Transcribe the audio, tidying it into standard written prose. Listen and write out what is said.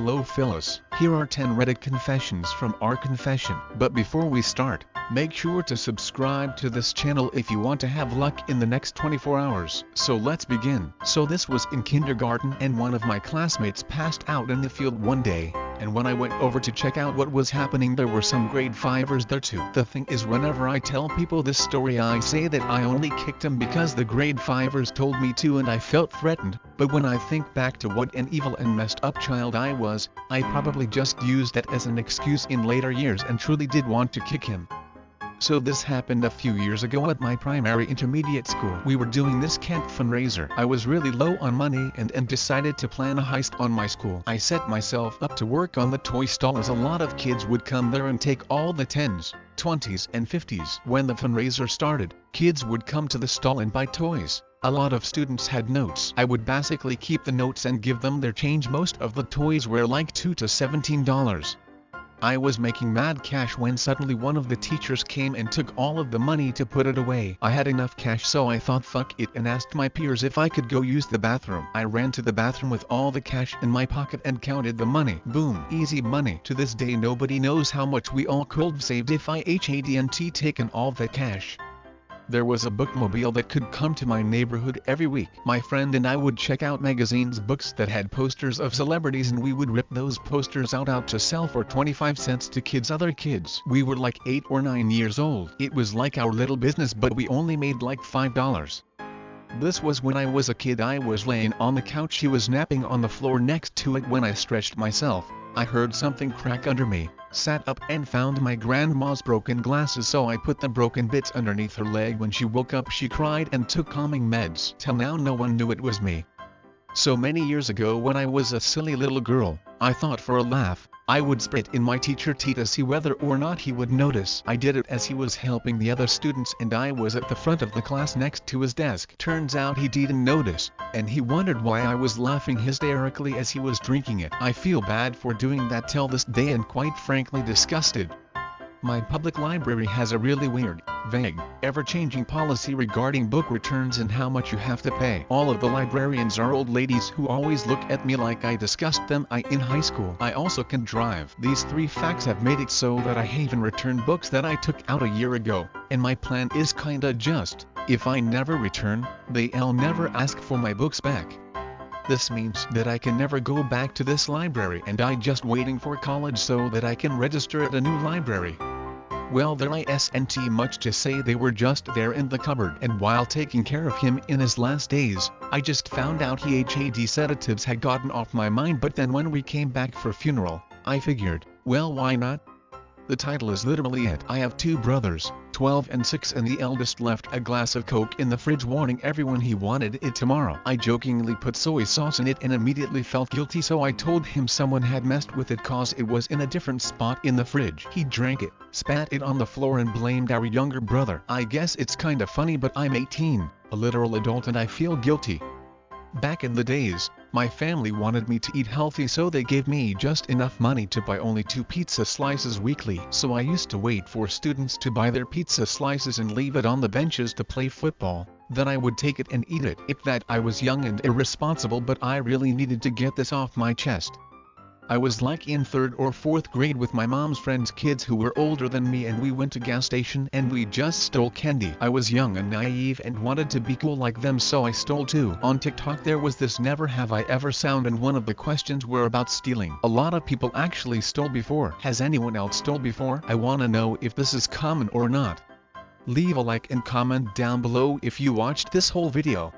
Hello Phyllis, here are 10 Reddit confessions from our confession. But before we start, make sure to subscribe to this channel if you want to have luck in the next 24 hours. So let's begin. So this was in kindergarten and one of my classmates passed out in the field one day. And when I went over to check out what was happening, there were some grade 5ers there too. The thing is, whenever I tell people this story, I say that I only kicked him because the grade 5ers told me to and I felt threatened. But when I think back to what an evil and messed up child I was, I probably just used that as an excuse in later years and truly did want to kick him. So this happened a few years ago at my primary intermediate school. We were doing this camp fundraiser. I was really low on money and decided to plan a heist on my school. I set myself up to work on the toy stall as a lot of kids would come there and take all the 10s, 20s and 50s. When the fundraiser started, kids would come to the stall and buy toys. A lot of students had notes. I would basically keep the notes and give them their change. Most of the toys were like $2 to $17. I was making mad cash when suddenly one of the teachers came and took all of the money to put it away. I had enough cash, so I thought fuck it and asked my peers if I could go use the bathroom. I ran to the bathroom with all the cash in my pocket and counted the money. Boom, easy money. To this day nobody knows how much we all could have saved if I hadn't taken all that cash. There was a bookmobile that could come to my neighborhood every week. My friend and I would check out magazines, books that had posters of celebrities, and we would rip those posters out to sell for 25 cents to other kids. We were like 8 or 9 years old. It was like our little business, but we only made like $5. This was when I was a kid. I was laying on the couch. She was napping on the floor next to it. When I stretched myself, I heard something crack under me, sat up and found my grandma's broken glasses, so I put the broken bits underneath her leg. When she woke up, she cried and took calming meds. Till now no one knew it was me. So many years ago, when I was a silly little girl, I thought for a laugh, I would spit in my teacher tea to see whether or not he would notice. I did it as he was helping the other students and I was at the front of the class next to his desk. Turns out he didn't notice, and he wondered why I was laughing hysterically as he was drinking it. I feel bad for doing that till this day and quite frankly disgusted. My public library has a really weird, vague, ever-changing policy regarding book returns and how much you have to pay. All of the librarians are old ladies who always look at me like I discussed them in high school. I also can drive. These 3 facts have made it so that I haven't returned books that I took out a year ago, and my plan is kinda just, if I never return, they'll never ask for my books back. This means that I can never go back to this library, and I just waiting for college so that I can register at a new library. Well, there isn't much to say. They were just there in the cupboard, and while taking care of him in his last days, I just found out he had sedatives had gotten off my mind. But then when we came back for funeral, I figured, well, why not? The title is literally it. I have 2 brothers, 12 and 6, and the eldest left a glass of Coke in the fridge warning everyone he wanted it tomorrow. I jokingly put soy sauce in it and immediately felt guilty, so I told him someone had messed with it cause it was in a different spot in the fridge. He drank it, spat it on the floor and blamed our younger brother. I guess it's kinda funny, but I'm 18, a literal adult, and I feel guilty. Back in the days, my family wanted me to eat healthy, so they gave me just enough money to buy only 2 pizza slices weekly. So I used to wait for students to buy their pizza slices and leave it on the benches to play football. Then I would take it and eat it. If that I was young and irresponsible, but I really needed to get this off my chest. I was like in 3rd or 4th grade with my mom's friends' kids who were older than me, and we went to gas station and we just stole candy. I was young and naive and wanted to be cool like them, so I stole too. On TikTok there was this never have I ever sound, and one of the questions were about stealing. A lot of people actually stole before. Has anyone else stole before? I wanna know if this is common or not. Leave a like and comment down below if you watched this whole video.